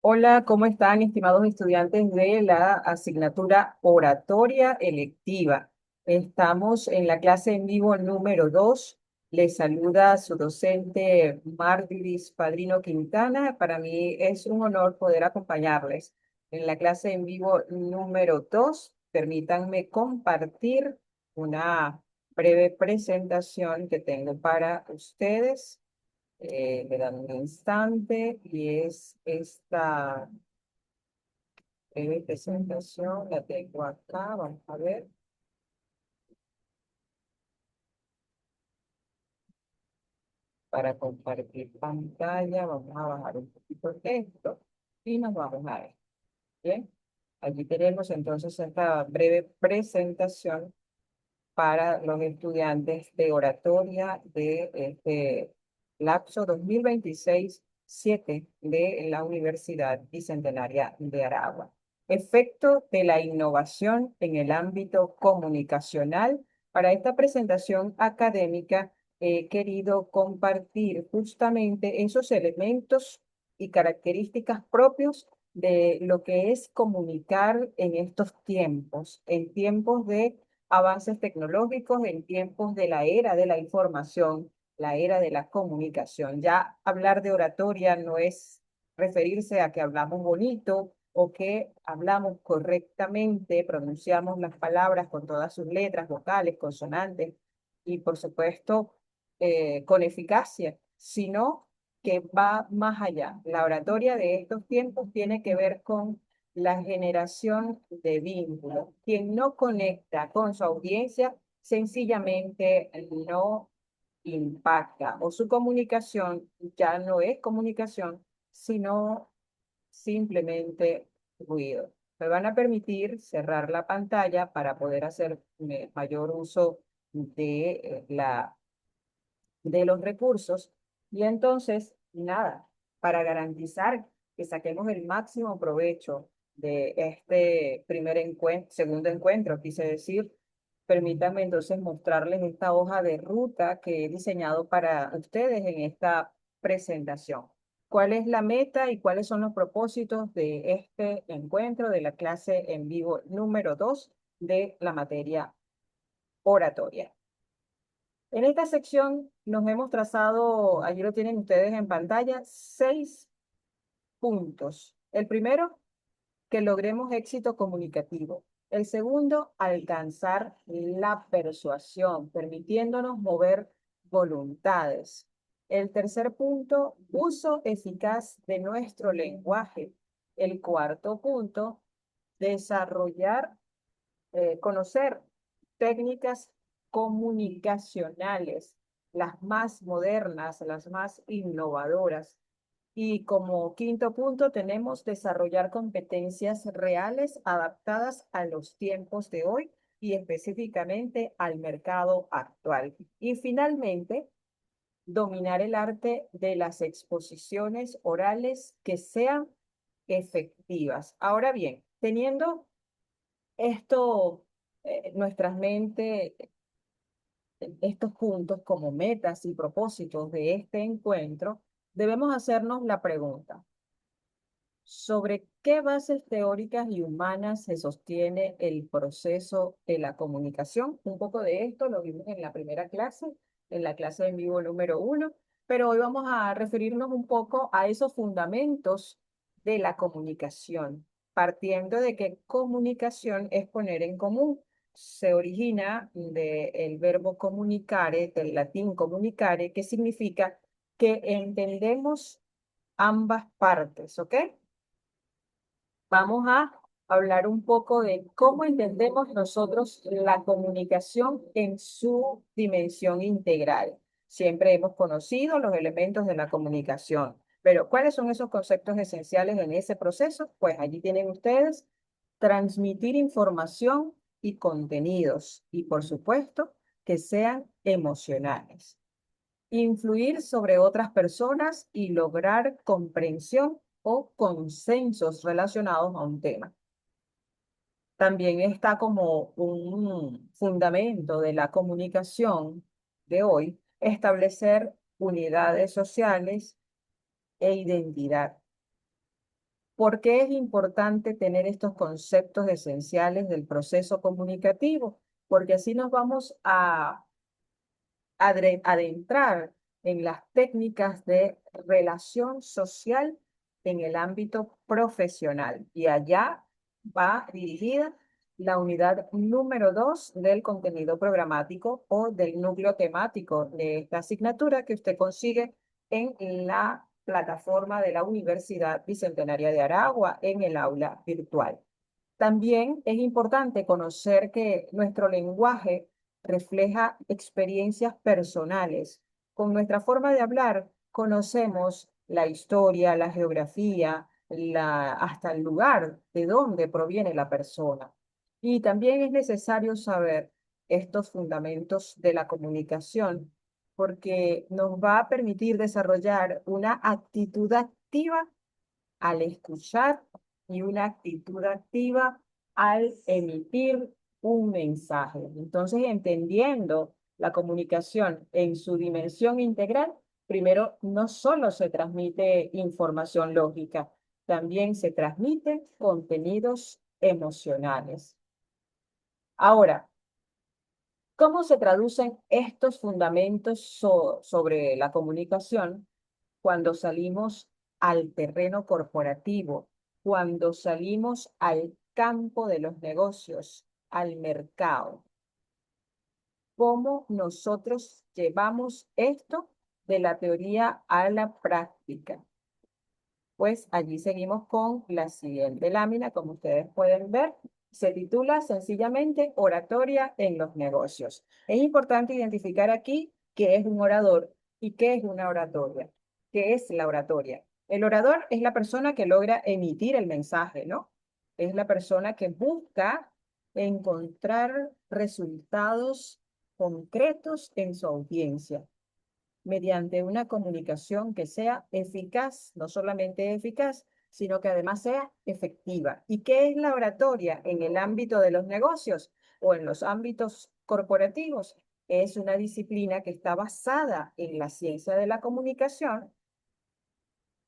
Hola, ¿cómo están, estimados estudiantes de la asignatura Oratoria Electiva? Estamos en la clase en vivo número 2. Les saluda su docente Marglis Padrino Quintana. Para mí es un honor poder acompañarles en la clase en vivo número 2. Permítanme compartir una breve presentación que tengo para ustedes. Me dan un instante y es esta breve presentación, la tengo acá, vamos a ver, para compartir pantalla, vamos a bajar un poquito esto y nos vamos a ver. Bien, aquí tenemos entonces esta breve presentación para los estudiantes de oratoria de este lapso 2026-7 de la Universidad Bicentenaria de Aragua. Efecto de la innovación en el ámbito comunicacional. Para esta presentación académica he querido compartir justamente esos elementos y características propios de lo que es comunicar en estos tiempos, en tiempos de avances tecnológicos, en tiempos de la era de la información, la era de la comunicación. Ya hablar de oratoria no es referirse a que hablamos bonito o que hablamos correctamente, pronunciamos las palabras con todas sus letras, vocales, consonantes y por supuesto con eficacia, sino que va más allá. La oratoria de estos tiempos tiene que ver con la generación de vínculos. Quien no conecta con su audiencia sencillamente no impacta o su comunicación ya no es comunicación, sino simplemente ruido. Me van a permitir cerrar la pantalla para poder hacer mayor uso de los recursos. Y entonces, nada, para garantizar que saquemos el máximo provecho de este primer encuentro, segundo encuentro, quise decir, permítanme entonces mostrarles esta hoja de ruta que he diseñado para ustedes en esta presentación. ¿Cuál es la meta y cuáles son los propósitos de este encuentro de la clase en vivo número 2 de la materia oratoria? En esta sección nos hemos trazado, allí lo tienen ustedes en pantalla, 6 puntos. El primero, que logremos éxito comunicativo. El segundo, alcanzar la persuasión, permitiéndonos mover voluntades. El tercer punto, uso eficaz de nuestro lenguaje. El cuarto punto, desarrollar conocer técnicas comunicacionales, las más modernas, las más innovadoras. Y como quinto punto tenemos desarrollar competencias reales adaptadas a los tiempos de hoy y específicamente al mercado actual. Y finalmente, dominar el arte de las exposiciones orales que sean efectivas. Ahora bien, teniendo esto, nuestras mentes, estos puntos como metas y propósitos de este encuentro, debemos hacernos la pregunta, ¿sobre qué bases teóricas y humanas se sostiene el proceso de la comunicación? Un poco de esto lo vimos en la primera clase, en la clase en vivo número 1, pero hoy vamos a referirnos un poco a esos fundamentos de la comunicación, partiendo de que comunicación es poner en común. Se origina del verbo comunicare, del latín comunicare, que significa que entendemos ambas partes, ¿ok? Vamos a hablar un poco de cómo entendemos nosotros la comunicación en su dimensión integral. Siempre hemos conocido los elementos de la comunicación, pero ¿cuáles son esos conceptos esenciales en ese proceso? Pues allí tienen ustedes transmitir información y contenidos y, por supuesto, que sean emocionales, influir sobre otras personas y lograr comprensión o consensos relacionados a un tema. También está como un fundamento de la comunicación de hoy establecer unidades sociales e identidad. ¿Por qué es importante tener estos conceptos esenciales del proceso comunicativo? Porque así nos vamos a adentrar en las técnicas de relación social en el ámbito profesional. Y allá va dirigida la unidad número 2 del contenido programático o del núcleo temático de esta asignatura que usted consigue en la plataforma de la Universidad Bicentenaria de Aragua en el aula virtual. También es importante conocer que nuestro lenguaje refleja experiencias personales. Con nuestra forma de hablar conocemos la historia, la geografía, hasta el lugar de donde proviene la persona. Y también es necesario saber estos fundamentos de la comunicación porque nos va a permitir desarrollar una actitud activa al escuchar y una actitud activa al emitir un mensaje. Entonces, entendiendo la comunicación en su dimensión integral, primero no solo se transmite información lógica, también se transmiten contenidos emocionales. Ahora, ¿cómo se traducen estos fundamentos sobre la comunicación cuando salimos al terreno corporativo, cuando salimos al campo de los negocios, al mercado? ¿Cómo nosotros llevamos esto de la teoría a la práctica? Pues allí seguimos con la siguiente lámina, como ustedes pueden ver. Se titula sencillamente Oratoria en los negocios. Es importante identificar aquí qué es un orador y qué es una oratoria. ¿Qué es la oratoria? El orador es la persona que logra emitir el mensaje, ¿no? Es la persona que busca encontrar resultados concretos en su audiencia mediante una comunicación que sea eficaz, no solamente eficaz, sino que además sea efectiva. ¿Y qué es la oratoria en el ámbito de los negocios o en los ámbitos corporativos? Es una disciplina que está basada en la ciencia de la comunicación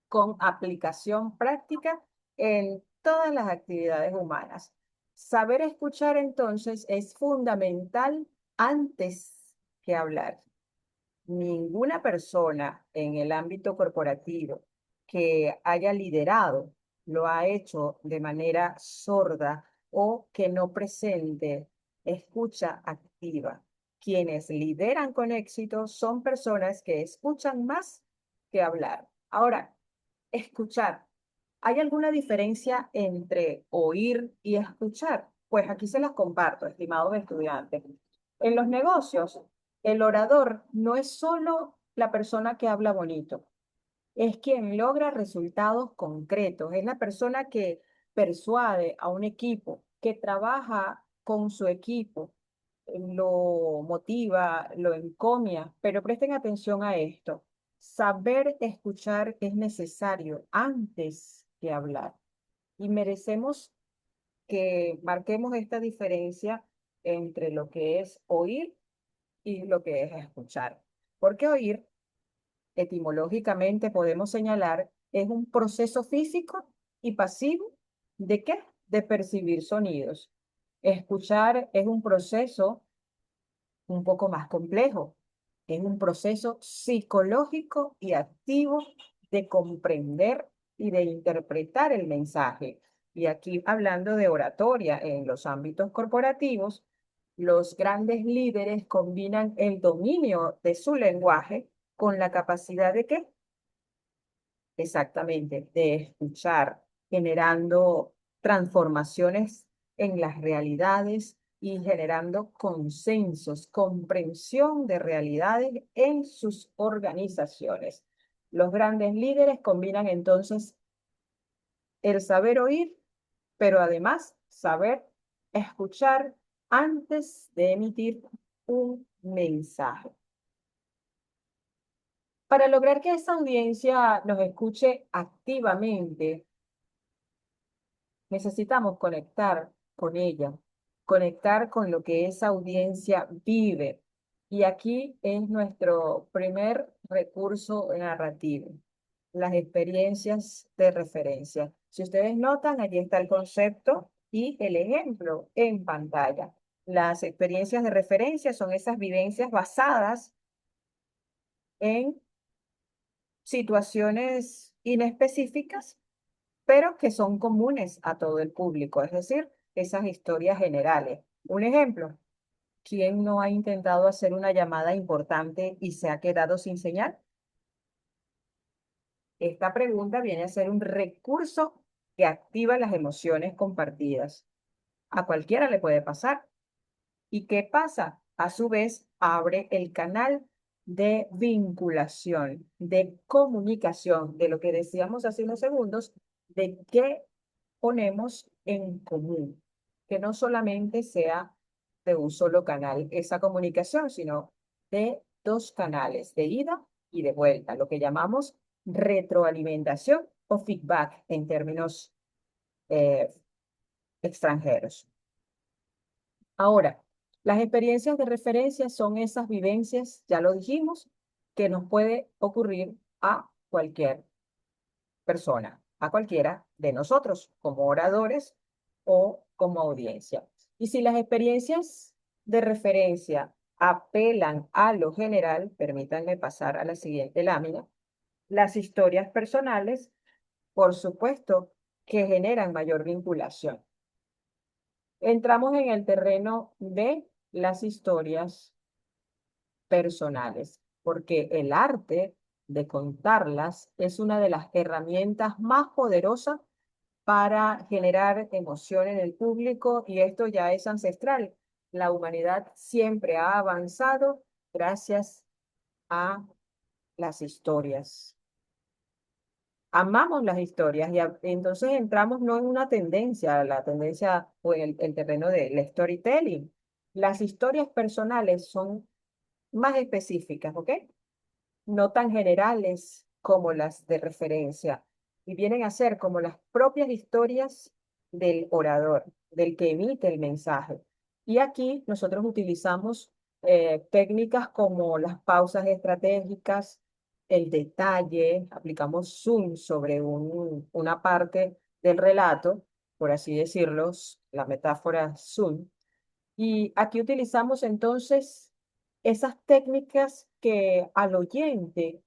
con aplicación práctica en todas las actividades humanas. Saber escuchar entonces es fundamental antes que hablar. Ninguna persona en el ámbito corporativo que haya liderado lo ha hecho de manera sorda o que no presente escucha activa. Quienes lideran con éxito son personas que escuchan más que hablar. Ahora, escuchar. ¿Hay alguna diferencia entre oír y escuchar? Pues aquí se las comparto, estimados estudiantes. En los negocios, el orador no es solo la persona que habla bonito, es quien logra resultados concretos, es la persona que persuade a un equipo, que trabaja con su equipo, lo motiva, lo encomia, pero presten atención a esto. Saber escuchar es necesario antes que hablar y merecemos que marquemos esta diferencia entre lo que es oír y lo que es escuchar. Porque oír, etimológicamente podemos señalar, es un proceso físico y pasivo ¿de qué? De percibir sonidos. Escuchar es un proceso un poco más complejo. Es un proceso psicológico y activo de comprender y de interpretar el mensaje. Y aquí hablando de oratoria en los ámbitos corporativos, los grandes líderes combinan el dominio de su lenguaje con la capacidad de qué? Exactamente, de escuchar, generando transformaciones en las realidades y generando consensos, comprensión de realidades en sus organizaciones. Los grandes líderes combinan entonces el saber oír, pero además saber escuchar antes de emitir un mensaje. Para lograr que esa audiencia nos escuche activamente, necesitamos conectar con ella, conectar con lo que esa audiencia vive. Y aquí es nuestro primer recurso narrativo, las experiencias de referencia. Si ustedes notan, allí está el concepto y el ejemplo en pantalla. Las experiencias de referencia son esas vivencias basadas en situaciones inespecíficas, pero que son comunes a todo el público, es decir, esas historias generales. Un ejemplo, ¿quién no ha intentado hacer una llamada importante y se ha quedado sin señal? Esta pregunta viene a ser un recurso que activa las emociones compartidas. A cualquiera le puede pasar. ¿Y qué pasa? A su vez, abre el canal de vinculación, de comunicación, de lo que decíamos hace unos segundos, de qué ponemos en común, que no solamente sea de un solo canal esa comunicación, sino de dos canales, de ida y de vuelta, lo que llamamos retroalimentación o feedback en términos eh, extranjeros. Ahora, las experiencias de referencia son esas vivencias, ya lo dijimos, que nos puede ocurrir a cualquier persona, a cualquiera de nosotros, como oradores o como audiencia. Y si las experiencias de referencia apelan a lo general, permítanme pasar a la siguiente lámina, las historias personales, por supuesto, que generan mayor vinculación. Entramos en el terreno de las historias personales, porque el arte de contarlas es una de las herramientas más poderosas para generar emoción en el público y esto ya es ancestral. La humanidad siempre ha avanzado gracias a las historias. Amamos las historias y entonces entramos no en una tendencia, la tendencia o en el terreno del storytelling. Las historias personales son más específicas, ¿ok? No tan generales como las de referencia, y vienen a ser como las propias historias del orador, del que emite el mensaje. Y aquí nosotros utilizamos técnicas como las pausas estratégicas, el detalle, aplicamos zoom sobre una parte del relato, por así decirlo, la metáfora zoom, y aquí utilizamos entonces esas técnicas que al oyente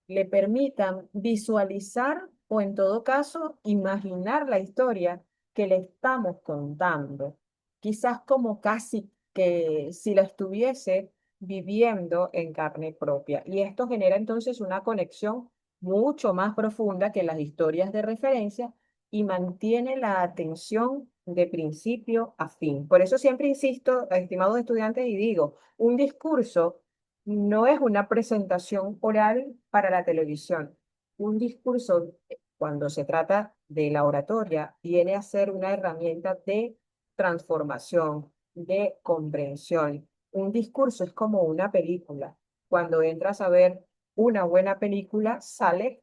le permitan visualizar o en todo caso imaginar la historia que le estamos contando, quizás como casi que si la estuviese viviendo en carne propia. Y esto genera entonces una conexión mucho más profunda que las historias de referencia y mantiene la atención de principio a fin. Por eso siempre insisto, estimados estudiantes, y digo, un discurso no es una presentación oral para la televisión. Un discurso, cuando se trata de la oratoria, viene a ser una herramienta de transformación, de comprensión. Un discurso es como una película. Cuando entras a ver una buena película, sales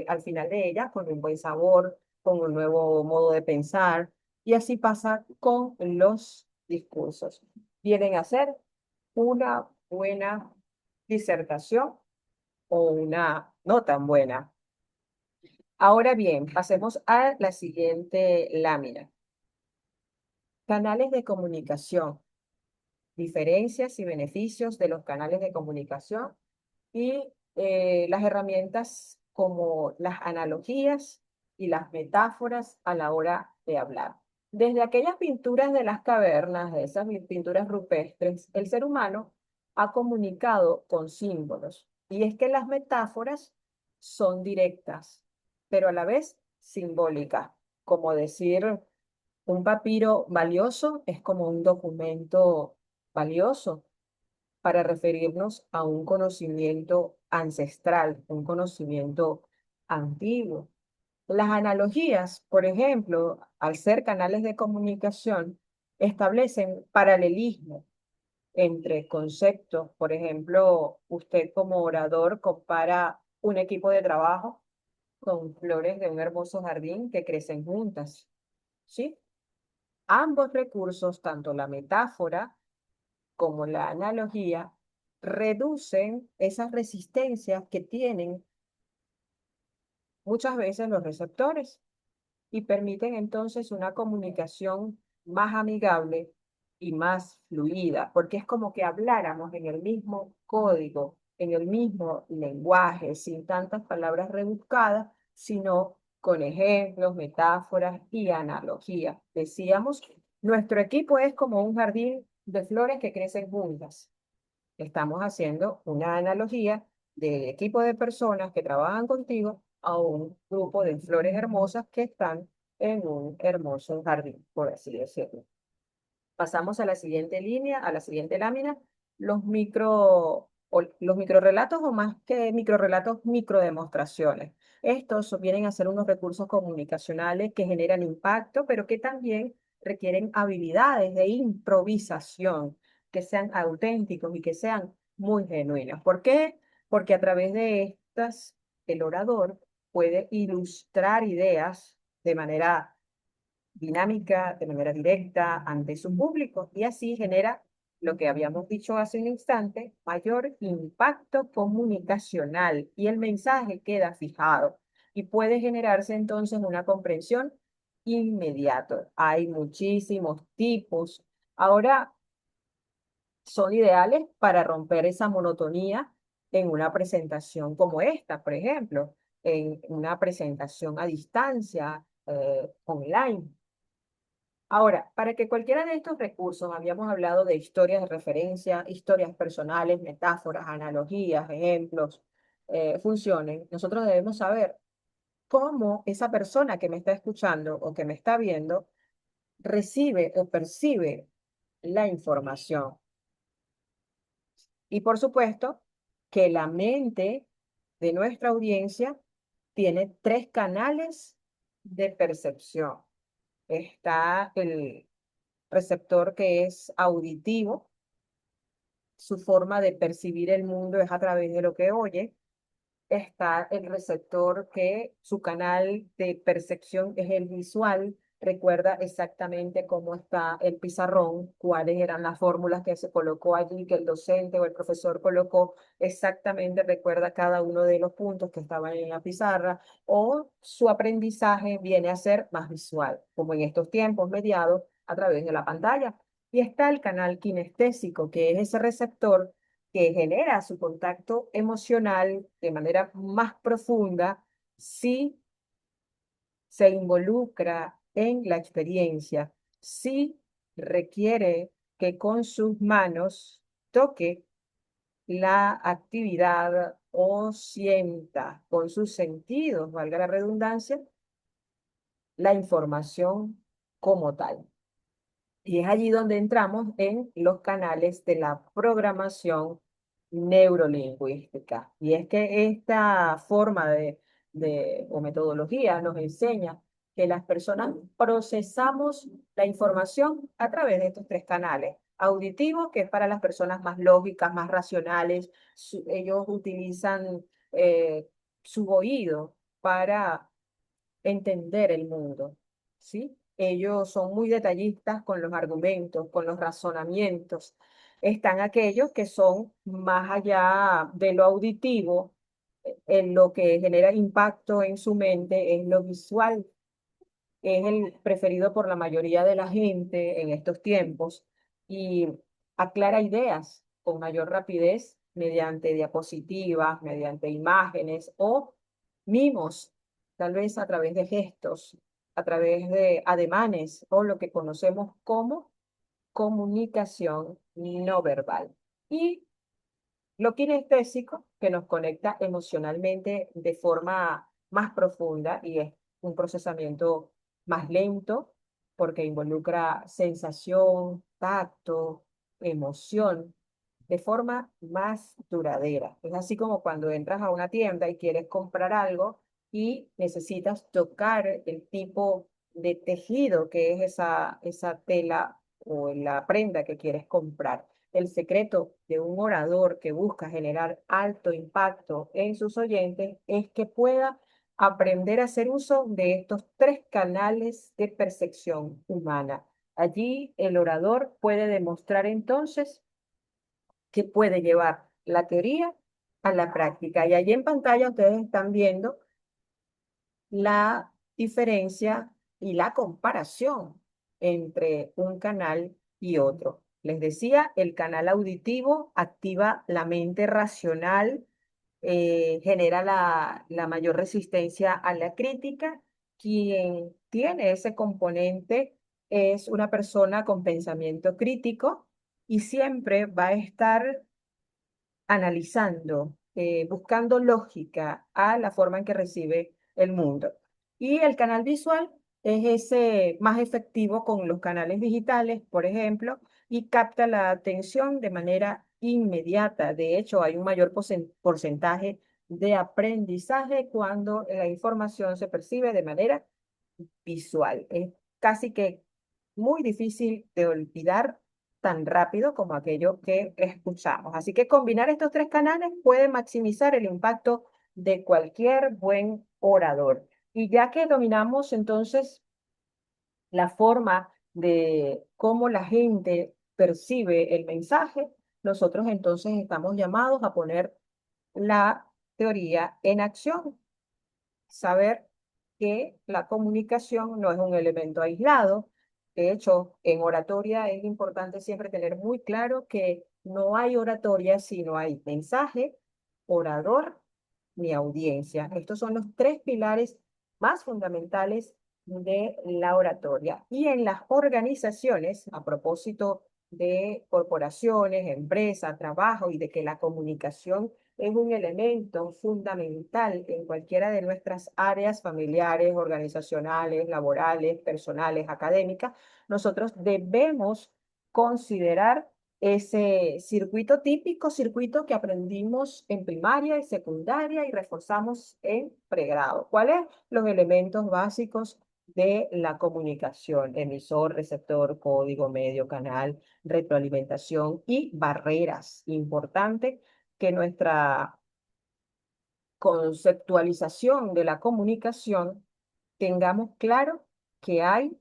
al final de ella con un buen sabor, con un nuevo modo de pensar, y así pasa con los discursos. Vienen a ser una buena disertación o una no tan buena. Ahora bien, pasemos a la siguiente lámina. Canales de comunicación, diferencias y beneficios de los canales de comunicación y las herramientas como las analogías y las metáforas a la hora de hablar. Desde aquellas pinturas de las cavernas, de esas pinturas rupestres, el ser humano ha comunicado con símbolos. Y es que las metáforas son directas, pero a la vez simbólicas. Como decir, un papiro valioso es como un documento valioso para referirnos a un conocimiento ancestral, un conocimiento antiguo. Las analogías, por ejemplo, al ser canales de comunicación, establecen paralelismo entre conceptos. Por ejemplo, usted como orador compara un equipo de trabajo con flores de un hermoso jardín que crecen juntas, ¿sí? Ambos recursos, tanto la metáfora como la analogía, reducen esas resistencias que tienen muchas veces los receptores. y permiten entonces una comunicación más amigable y más fluida, porque es como que habláramos en el mismo código, en el mismo lenguaje, sin tantas palabras rebuscadas, sino con ejemplos, metáforas y analogías. Decíamos, nuestro equipo es como un jardín de flores que crecen juntas. Estamos haciendo una analogía del equipo de personas que trabajan contigo a un grupo de flores hermosas que están en un hermoso jardín, por así decirlo. Pasamos a la siguiente línea, a la siguiente lámina, los microrelatos o más que microrelatos, microdemostraciones. Estos vienen a ser unos recursos comunicacionales que generan impacto, pero que también requieren habilidades de improvisación, que sean auténticos y que sean muy genuinos. ¿Por qué? Porque a través de estas, el orador puede ilustrar ideas de manera dinámica, de manera directa ante su público y así genera lo que habíamos dicho hace un instante, mayor impacto comunicacional y el mensaje queda fijado y puede generarse entonces una comprensión inmediata. Hay muchísimos tipos. Ahora son ideales para romper esa monotonía en una presentación como esta, por ejemplo, en una presentación a distancia, online. Ahora, para que cualquiera de estos recursos, habíamos hablado de historias de referencia, historias personales, metáforas, analogías, ejemplos, funcionen, nosotros debemos saber cómo esa persona que me está escuchando o que me está viendo recibe o percibe la información. Y por supuesto que la mente de nuestra audiencia tiene tres canales de percepción. Está el receptor que es auditivo, su forma de percibir el mundo es a través de lo que oye. Está el receptor que su canal de percepción es el visual, recuerda exactamente cómo está el pizarrón, cuáles eran las fórmulas que se colocó allí, que el docente o el profesor colocó exactamente, recuerda cada uno de los puntos que estaban en la pizarra, o su aprendizaje viene a ser más visual, como en estos tiempos mediados a través de la pantalla. Y está el canal kinestésico, que es ese receptor que genera su contacto emocional de manera más profunda si se involucra en la experiencia, si requiere que con sus manos toque la actividad o sienta con sus sentidos, valga la redundancia, la información como tal. Y es allí donde entramos en los canales de la programación neurolingüística. Y es que esta forma o metodología nos enseña que las personas procesamos la información a través de estos tres canales. Auditivo, que es para las personas más lógicas, más racionales. Ellos utilizan su oído para entender el mundo, ¿sí? Ellos son muy detallistas con los argumentos, con los razonamientos. Están aquellos que son más allá de lo auditivo, en lo que genera impacto en su mente es lo visual, es el preferido por la mayoría de la gente en estos tiempos y aclara ideas con mayor rapidez mediante diapositivas, mediante imágenes o mimos, tal vez a través de gestos, a través de ademanes o lo que conocemos como comunicación no verbal. Y lo kinestésico, que nos conecta emocionalmente de forma más profunda y es un procesamiento más lento porque involucra sensación, tacto, emoción, de forma más duradera. Es así como cuando entras a una tienda y quieres comprar algo y necesitas tocar el tipo de tejido que es esa tela o la prenda que quieres comprar. El secreto de un orador que busca generar alto impacto en sus oyentes es que pueda aprender a hacer uso de estos tres canales de percepción humana. Allí el orador puede demostrar entonces que puede llevar la teoría a la práctica. Y allí en pantalla ustedes están viendo la diferencia y la comparación entre un canal y otro. Les decía, el canal auditivo activa la mente racional, genera la mayor resistencia a la crítica. Quien tiene ese componente es una persona con pensamiento crítico y siempre va a estar analizando, buscando lógica a la forma en que recibe el mundo. Y el canal visual es ese más efectivo con los canales digitales, por ejemplo, y capta la atención de manera inmediata. De hecho, hay un mayor porcentaje de aprendizaje cuando la información se percibe de manera visual. Es casi que muy difícil de olvidar tan rápido como aquello que escuchamos. Así que combinar estos tres canales puede maximizar el impacto de cualquier buen orador. Y ya que dominamos entonces la forma de cómo la gente percibe el mensaje, nosotros entonces estamos llamados a poner la teoría en acción, saber que la comunicación no es un elemento aislado. De hecho, en oratoria es importante siempre tener muy claro que no hay oratoria si no hay mensaje, orador ni audiencia. Estos son los tres pilares más fundamentales de la oratoria. Y en las organizaciones, a propósito de corporaciones, empresas, trabajo y de que la comunicación es un elemento fundamental en cualquiera de nuestras áreas familiares, organizacionales, laborales, personales, académicas, nosotros debemos considerar ese circuito típico, circuito que aprendimos en primaria y secundaria y reforzamos en pregrado. ¿Cuáles los elementos básicos de la comunicación? Emisor, receptor, código, medio, canal, retroalimentación y barreras. Importante que nuestra conceptualización de la comunicación tengamos claro que hay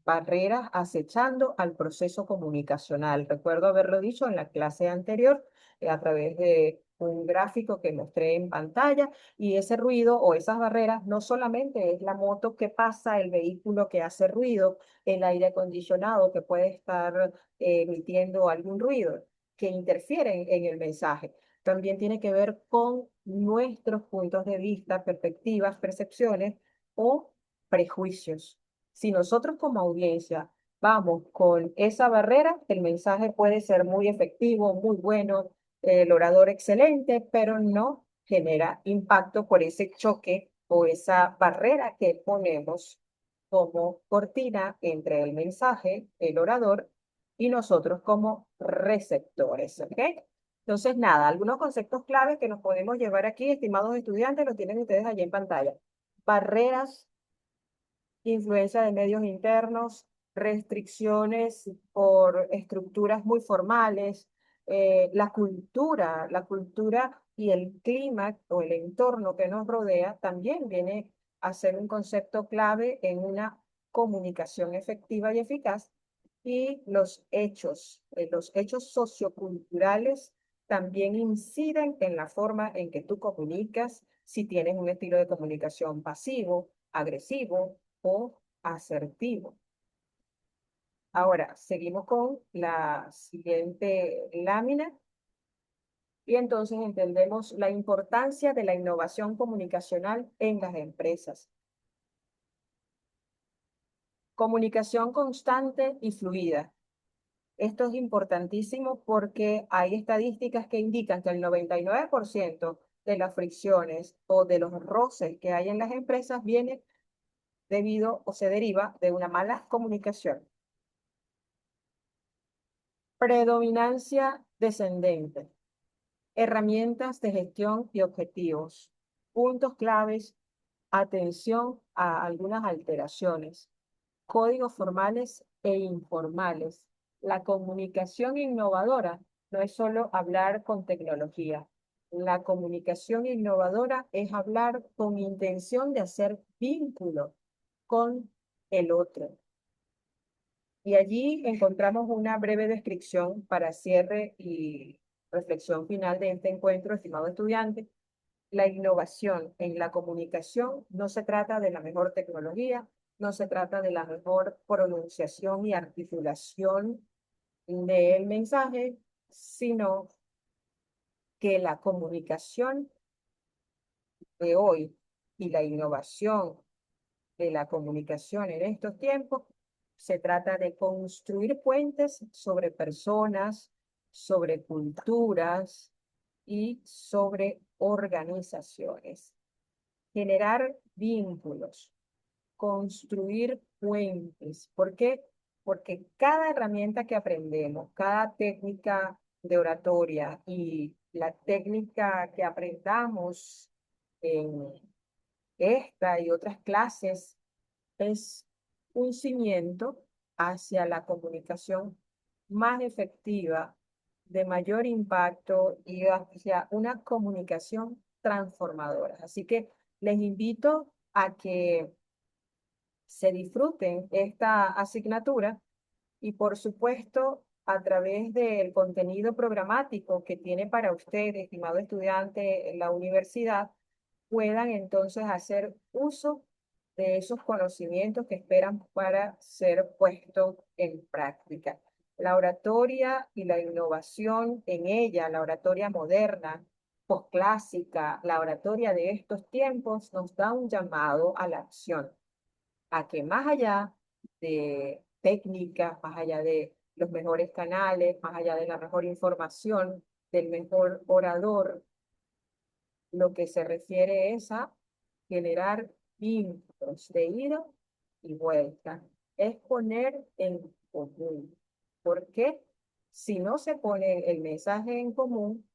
barreras acechando al proceso comunicacional. Recuerdo haberlo dicho en la clase anterior a través de un gráfico que mostré en pantalla y ese ruido o esas barreras no solamente es la moto que pasa, el vehículo que hace ruido, el aire acondicionado que puede estar emitiendo algún ruido que interfiere en el mensaje. También tiene que ver con nuestros puntos de vista, perspectivas, percepciones o prejuicios. Si nosotros como audiencia vamos con esa barrera, el mensaje puede ser muy efectivo, muy bueno, el orador excelente, pero no genera impacto por ese choque o esa barrera que ponemos como cortina entre el mensaje, el orador y nosotros como receptores, ¿ok? Entonces, nada, algunos conceptos claves que nos podemos llevar aquí, estimados estudiantes, los tienen ustedes allí en pantalla. Barreras, influencia de medios internos, restricciones por estructuras muy formales, la cultura y el clima o el entorno que nos rodea también viene a ser un concepto clave en una comunicación efectiva y eficaz. Y los hechos socioculturales también inciden en la forma en que tú comunicas, si tienes un estilo de comunicación pasivo, agresivo o asertivo. Ahora, seguimos con la siguiente lámina y entonces entendemos la importancia de la innovación comunicacional en las empresas. Comunicación constante y fluida. Esto es importantísimo porque hay estadísticas que indican que el 99% de las fricciones o de los roces que hay en las empresas viene debido o se deriva de una mala comunicación. Predominancia descendente. Herramientas de gestión y objetivos. Puntos claves. Atención a algunas alteraciones. Códigos formales e informales. La comunicación innovadora no es solo hablar con tecnología. La comunicación innovadora es hablar con intención de hacer vínculo con el otro. Y allí encontramos una breve descripción para cierre y reflexión final de este encuentro, estimado estudiante. La innovación en la comunicación no se trata de la mejor tecnología, no se trata de la mejor pronunciación y articulación del mensaje, sino que la comunicación de hoy y la innovación de la comunicación en estos tiempos se trata de construir puentes sobre personas, sobre culturas y sobre organizaciones. Generar vínculos, construir puentes. ¿Por qué? Porque cada herramienta que aprendemos, cada técnica de oratoria y la técnica que aprendamos en esta y otras clases es un cimiento hacia la comunicación más efectiva, de mayor impacto y hacia una comunicación transformadora. Así que les invito a que se disfruten esta asignatura y por supuesto a través del contenido programático que tiene para usted, estimado estudiante, en la universidad, puedan entonces hacer uso de esos conocimientos que esperan para ser puestos en práctica. La oratoria y la innovación en ella, la oratoria moderna, posclásica, la oratoria de estos tiempos, nos da un llamado a la acción a que más allá de técnicas, más allá de los mejores canales, más allá de la mejor información, del mejor orador, lo que se refiere es a generar vínculos de ida y vuelta. Es poner en común. ¿Por qué? Si no se pone el mensaje en común,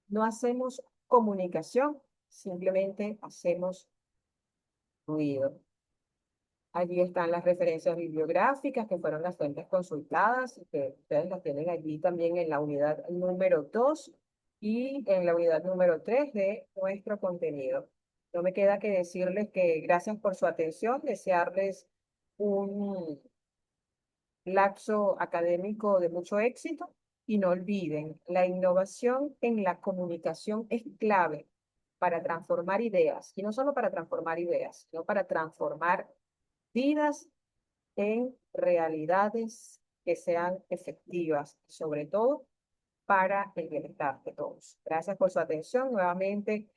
no hacemos comunicación, simplemente hacemos ruido. Allí están las referencias bibliográficas que fueron las fuentes consultadas y que ustedes las tienen allí también en la unidad número 2 y en la unidad número 3 de nuestro contenido. No me queda que decirles que gracias por su atención, desearles un lapso académico de mucho éxito y no olviden, la innovación en la comunicación es clave para transformar ideas y no solo para transformar ideas, sino para transformar vidas en realidades que sean efectivas, sobre todo para el bienestar de todos. Gracias por su atención. Nuevamente,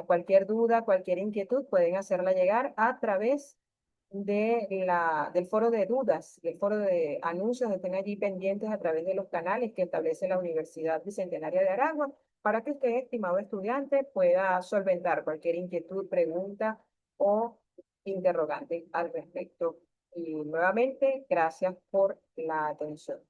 cualquier duda, cualquier inquietud, pueden hacerla llegar a través del foro de dudas, del foro de anuncios que estén allí pendientes a través de los canales que establece la Universidad Bicentenaria de Aragua, para que usted, estimado estudiante, pueda solventar cualquier inquietud, pregunta o interrogante al respecto. Y nuevamente, gracias por la atención.